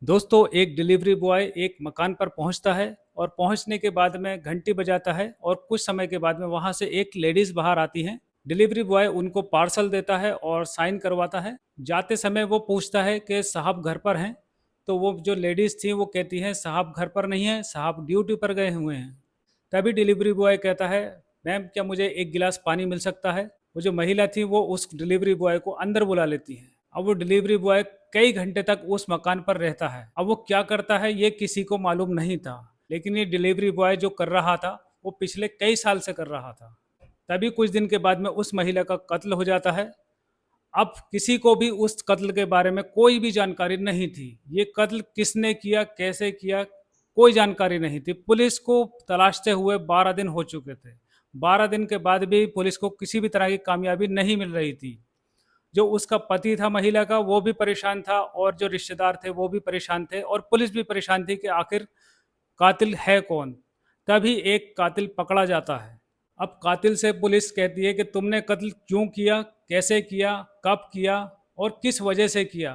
दोस्तों, एक delivery boy एक मकान पर पहुंचता है और पहुंचने के बाद में घंटी बजाता है और कुछ समय के बाद में वहां से एक लेडीज बाहर आती हैं। डिलीवरी बॉय उनको पार्सल देता है और साइन करवाता है। जाते समय वो पूछता है कि साहब घर पर हैं? तो वो जो लेडीज थी वो कहती हैं साहब घर पर नहीं है, साहब ड्यूटी पर गए हुए हैं। तभी डिलीवरी बॉय कहता है, मैम क्या मुझे एक गिलास पानी मिल सकता है? वो जो महिला थी वो उस डिलीवरी बॉय को अंदर बुला लेती है। अब वो डिलीवरी बॉय कई घंटे तक उस मकान पर रहता है। अब वो क्या करता है ये किसी को मालूम नहीं था, लेकिन ये डिलीवरी बॉय जो कर रहा था वो पिछले कई साल से कर रहा था। तभी कुछ दिन के बाद में उस महिला का कत्ल हो जाता है। अब किसी को भी उस कत्ल के बारे में कोई भी जानकारी नहीं थी। ये कत्ल किसने किया, कैसे किया, कोई जानकारी नहीं थी। पुलिस को तलाशते हुए 12 दिन हो चुके थे। 12 दिन के बाद भी पुलिस को किसी भी तरह की कामयाबी नहीं मिल रही थी। जो उसका पति था महिला का वो भी परेशान था और जो रिश्तेदार थे वो भी परेशान थे और पुलिस भी परेशान थी कि आखिर कातिल है कौन। तभी एक कातिल पकड़ा जाता है। अब कातिल से पुलिस कहती है कि तुमने कत्ल क्यों किया, कैसे किया, कब किया और किस वजह से किया।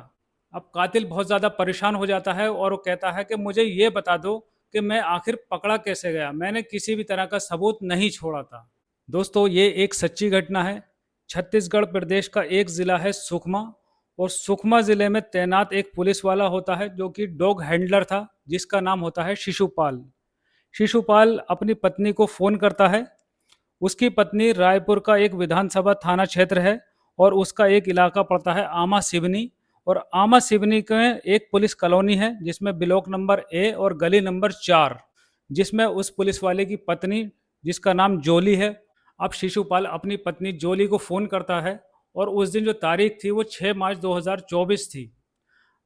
अब कातिल बहुत ज़्यादा परेशान हो जाता है और वो कहता है कि मुझे ये बता दो कि मैं आखिर पकड़ा कैसे गया, मैंने किसी भी तरह का सबूत नहीं छोड़ा था। दोस्तों, ये एक सच्ची घटना है। छत्तीसगढ़ प्रदेश का एक ज़िला है सुकमा, और सुकमा ज़िले में तैनात एक पुलिस वाला होता है जो कि डॉग हैंडलर था, जिसका नाम होता है शिशुपाल। शिशुपाल अपनी पत्नी को फ़ोन करता है। उसकी पत्नी रायपुर का एक विधानसभा थाना क्षेत्र है और उसका एक इलाका पड़ता है आमा सिवनी। और आमा सिवनी के एक पुलिस कॉलोनी है जिसमें ब्लॉक नंबर ए और गली नंबर 4, जिसमें उस पुलिस वाले की पत्नी, जिसका नाम जोली है। अब शिशुपाल अपनी पत्नी जोली को फ़ोन करता है और उस दिन जो तारीख थी वो 6 मार्च 2024 थी।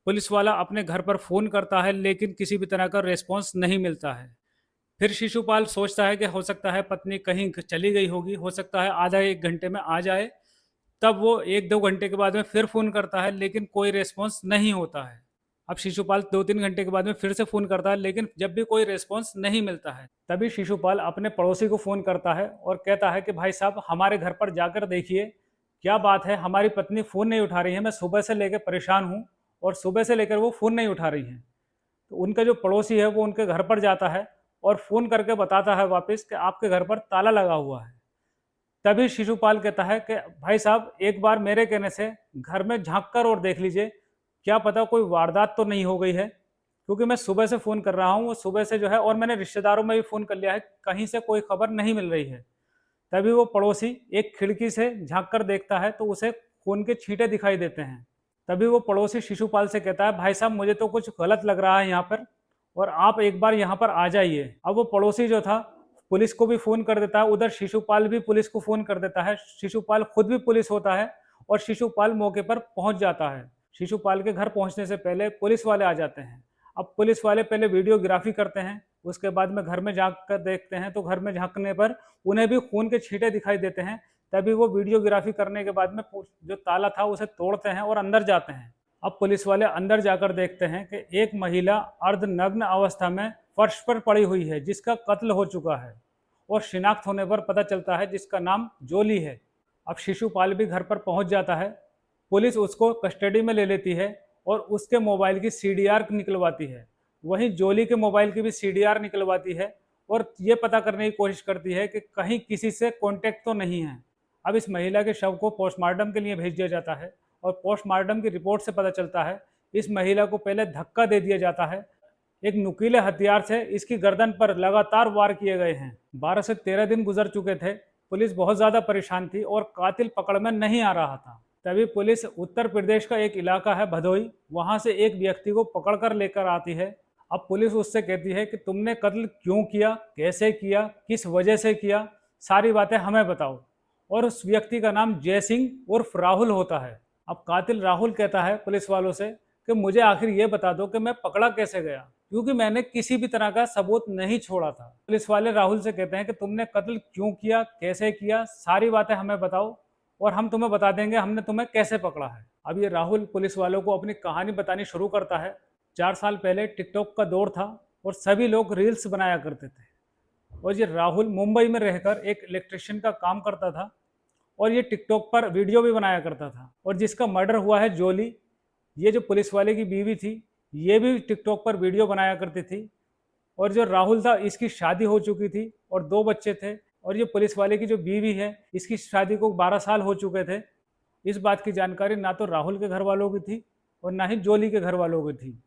पुलिस वाला अपने घर पर फ़ोन करता है लेकिन किसी भी तरह का रिस्पॉन्स नहीं मिलता है। फिर शिशुपाल सोचता है कि हो सकता है पत्नी कहीं चली गई होगी, हो सकता है आधा 1 घंटे में आ जाए। तब वो 1-2 घंटे के बाद में फिर फ़ोन करता है लेकिन कोई रिस्पॉन्स नहीं होता है। अब शिशुपाल 2-3 घंटे के बाद में फिर से फ़ोन करता है लेकिन जब भी कोई रिस्पॉन्स नहीं मिलता है। तभी शिशुपाल अपने पड़ोसी को फ़ोन करता है और कहता है कि भाई साहब हमारे घर पर जाकर देखिए, क्या बात है, हमारी पत्नी फ़ोन नहीं उठा रही है, मैं सुबह से लेकर परेशान हूँ और सुबह से लेकर वो फ़ोन नहीं उठा रही हैं। तो उनका जो पड़ोसी है वो उनके घर पर जाता है और फ़ोन करके बताता है वापस कि आपके घर पर ताला लगा हुआ है। तभी शिशुपाल कहता है कि भाई साहब एक बार मेरे कहने से घर में झाँक कर और देख लीजिए, क्या पता कोई वारदात तो नहीं हो गई है, क्योंकि मैं सुबह से फ़ोन कर रहा हूँ, वो सुबह से जो है, और मैंने रिश्तेदारों में भी फ़ोन कर लिया है, कहीं से कोई खबर नहीं मिल रही है। तभी वो पड़ोसी एक खिड़की से झाँक कर देखता है तो उसे खून के छींटे दिखाई देते हैं। तभी वो पड़ोसी शिशुपाल से कहता है, भाई साहब मुझे तो कुछ गलत लग रहा है यहाँ पर, और आप एक बार यहाँ पर आ जाइए। अब वो पड़ोसी जो था पुलिस को भी फ़ोन कर देता है, उधर शिशुपाल भी पुलिस को फ़ोन कर देता है। शिशुपाल खुद भी पुलिस होता है और शिशुपाल मौके पर पहुँच जाता है। शिशुपाल के घर पहुँचने से पहले पुलिस वाले आ जाते हैं। अब पुलिस वाले पहले वीडियोग्राफी करते हैं, उसके बाद में घर में झाँक कर देखते हैं तो घर में झाँकने पर उन्हें भी खून के छींटे दिखाई देते हैं। तभी वो वीडियोग्राफी करने के बाद में जो ताला था उसे तोड़ते हैं और अंदर जाते हैं। अब पुलिस वाले अंदर जाकर देखते हैं कि एक महिला अर्धनग्न अवस्था में फर्श पर पड़ी हुई है जिसका कत्ल हो चुका है, और शिनाख्त होने पर पता चलता है जिसका नाम जोली है। अब शिशुपाल भी घर पर पहुंच जाता है। पुलिस उसको कस्टडी में ले लेती है और उसके मोबाइल की सीडीआर निकलवाती है। वहीं जोली के मोबाइल की भी सीडीआर निकलवाती है और ये पता करने की कोशिश करती है कि कहीं किसी से कॉन्टैक्ट तो नहीं है। अब इस महिला के शव को पोस्टमार्टम के लिए भेज दिया जाता है और पोस्टमार्टम की रिपोर्ट से पता चलता है इस महिला को पहले धक्का दे दिया जाता है। एक नुकीले हथियार से इसकी गर्दन पर लगातार वार किए गए हैं। 12 से 13 दिन गुजर चुके थे। पुलिस बहुत ज़्यादा परेशान थी और कातिल पकड़ में नहीं आ रहा था। तभी पुलिस उत्तर प्रदेश का एक इलाका है भदोई, वहां से एक व्यक्ति को पकड़कर लेकर आती है। अब पुलिस उससे कहती है कि तुमने कत्ल क्यों किया, कैसे किया, किस वजह से किया, सारी बातें हमें बताओ। और उस व्यक्ति का नाम जय सिंह उर्फ राहुल होता है। अब कातिल राहुल कहता है पुलिस वालों से कि मुझे आखिर ये बता दो कि मैं पकड़ा कैसे गया, क्योंकि मैंने किसी भी तरह का सबूत नहीं छोड़ा था। पुलिस वाले राहुल से कहते हैं कि तुमने कत्ल क्यों किया, कैसे किया, सारी बातें हमें बताओ और हम तुम्हें बता देंगे हमने तुम्हें कैसे पकड़ा है। अब ये राहुल पुलिस वालों को अपनी कहानी बतानी शुरू करता है। 4 साल पहले टिकटॉक का दौर था और सभी लोग रील्स बनाया करते थे, और ये राहुल मुंबई में रहकर एक इलेक्ट्रिशियन का काम करता था और ये टिकटॉक पर वीडियो भी बनाया करता था। और जिसका मर्डर हुआ है जोली, ये जो पुलिस वाले की बीवी थी, ये भी टिकटॉक पर वीडियो बनाया करती थी। और जो राहुल था, इसकी शादी हो चुकी थी और 2 बच्चे थे। और ये पुलिस वाले की जो बीवी है, इसकी शादी को 12 साल हो चुके थे। इस बात की जानकारी ना तो राहुल के घर वालों की थी और ना ही जोली के घर वालों की थी।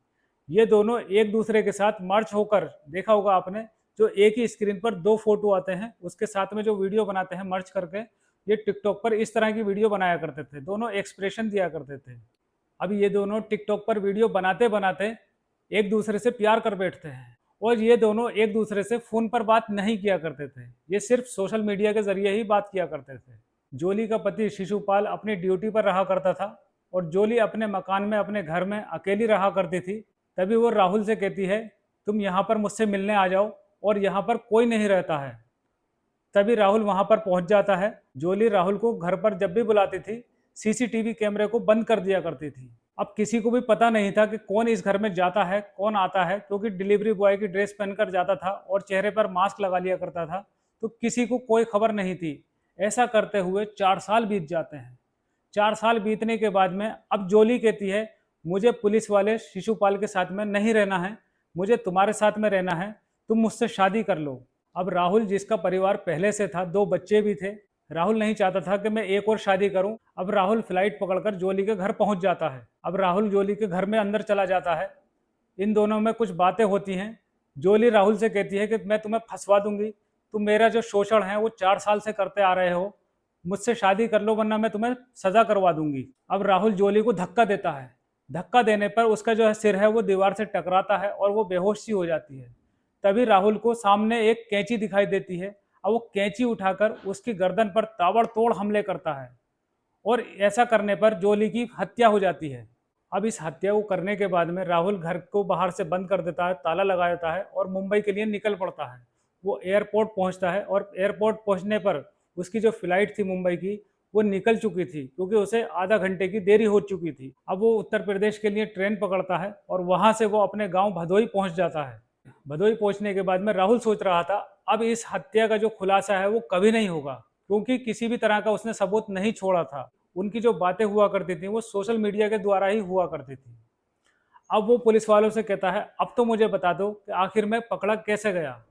ये दोनों एक दूसरे के साथ मर्ज होकर, देखा होगा आपने, जो एक ही स्क्रीन पर 2 फोटो आते हैं, उसके साथ में जो वीडियो बनाते हैं मर्ज करके, ये टिकटॉक पर इस तरह की वीडियो बनाया करते थे। दोनों एक्सप्रेशन दिया करते थे। अब ये दोनों टिकटॉक पर वीडियो बनाते बनाते एक दूसरे से प्यार कर बैठते हैं। और ये दोनों एक दूसरे से फोन पर बात नहीं किया करते थे, ये सिर्फ सोशल मीडिया के जरिए ही बात किया करते थे। जोली का पति शिशुपाल अपनी ड्यूटी पर रहा करता था और जोली अपने मकान में, अपने घर में अकेली रहा करती थी। तभी वो राहुल से कहती है, तुम यहाँ पर मुझसे मिलने आ जाओ, और यहाँ पर कोई नहीं रहता है। तभी राहुल वहां पर पहुंच जाता है। जोली राहुल को घर पर जब भी बुलाती थी, सीसीटीवी कैमरे को बंद कर दिया करती थी। अब किसी को भी पता नहीं था कि कौन इस घर में जाता है, कौन आता है, क्योंकि डिलीवरी बॉय की ड्रेस पहनकर जाता था और चेहरे पर मास्क लगा लिया करता था, तो किसी को कोई खबर नहीं थी। ऐसा करते हुए 4 साल बीत जाते हैं। 4 साल बीतने के बाद में अब जोली कहती है, मुझे पुलिस वाले शिशुपाल के साथ में नहीं रहना है, मुझे तुम्हारे साथ में रहना है, तुम मुझसे शादी कर लो। अब राहुल, जिसका परिवार पहले से था, 2 बच्चे भी थे, राहुल नहीं चाहता था कि मैं एक और शादी करूं। अब राहुल फ्लाइट पकड़कर जोली के घर पहुंच जाता है। अब राहुल जोली के घर में अंदर चला जाता है। इन दोनों में कुछ बातें होती हैं। जोली राहुल से कहती है कि मैं तुम्हें फंसवा दूंगी, तुम मेरा जो शोषण है वो 4 साल से करते आ रहे हो, मुझसे शादी कर लो वरना मैं तुम्हें सजा करवा दूंगी। अब राहुल जोली को धक्का देता है। धक्का देने पर उसका जो है सिर है वो दीवार से टकराता है और वो बेहोश सी हो जाती है। तभी राहुल को सामने एक कैंची दिखाई देती है और वो कैंची उठाकर उसकी गर्दन पर ताबड़तोड़ हमले करता है। और ऐसा करने पर जोली की हत्या हो जाती है। अब इस हत्या को करने के बाद में राहुल घर को बाहर से बंद कर देता है, ताला लगा देता है और मुंबई के लिए निकल पड़ता है। वो एयरपोर्ट पहुंचता है और एयरपोर्ट पहुंचने पर उसकी जो फ्लाइट थी मुंबई की, वो निकल चुकी थी, क्योंकि उसे आधा घंटे की देरी हो चुकी थी। अब वो उत्तर प्रदेश के लिए ट्रेन पकड़ता है और वहां से वो अपने गांव भदोई पहुंच जाता है। भदोई पहुंचने के बाद में राहुल सोच रहा था, अब इस हत्या का जो खुलासा है वो कभी नहीं होगा, क्योंकि किसी भी तरह का उसने सबूत नहीं छोड़ा था। उनकी जो बातें हुआ करती थी वो सोशल मीडिया के द्वारा ही हुआ करती थी। अब वो पुलिस वालों से कहता है, अब तो मुझे बता दो कि आखिर मैं पकड़ा कैसे गया।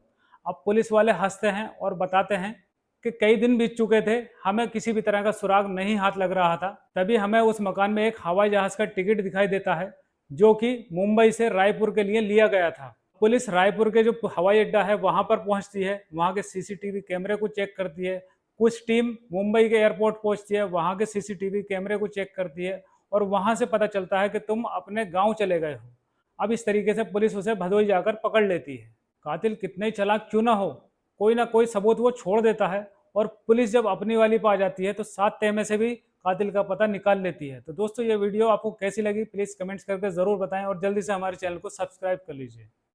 अब पुलिस वाले हंसते हैं और बताते हैं कि कई दिन बीत चुके थे, हमें किसी भी तरह का सुराग नहीं हाथ लग रहा था। तभी हमें उस मकान में एक हवाई जहाज का टिकट दिखाई देता है, जो कि मुंबई से रायपुर के लिए लिया गया था। पुलिस रायपुर के जो हवाई अड्डा है वहां पर पहुंचती है, वहां के सीसीटीवी कैमरे को चेक करती है। कुछ टीम मुंबई के एयरपोर्ट पहुंचती है, वहां के सीसीटीवी कैमरे को चेक करती है और वहां से पता चलता है कि तुम अपने गांव चले गए हो। अब इस तरीके से पुलिस उसे भदोई जाकर पकड़ लेती है। कातिल कितने ही चालाक क्यों ना कोई सबूत वो छोड़ देता है। और पुलिस जब अपनी वाली पा जाती है तो 7 तह में से भी कातिल का पता निकाल लेती है। तो दोस्तों, ये वीडियो आपको कैसी लगी प्लीज़ कमेंट्स करके ज़रूर बताएं और जल्दी से हमारे चैनल को सब्सक्राइब कर लीजिए।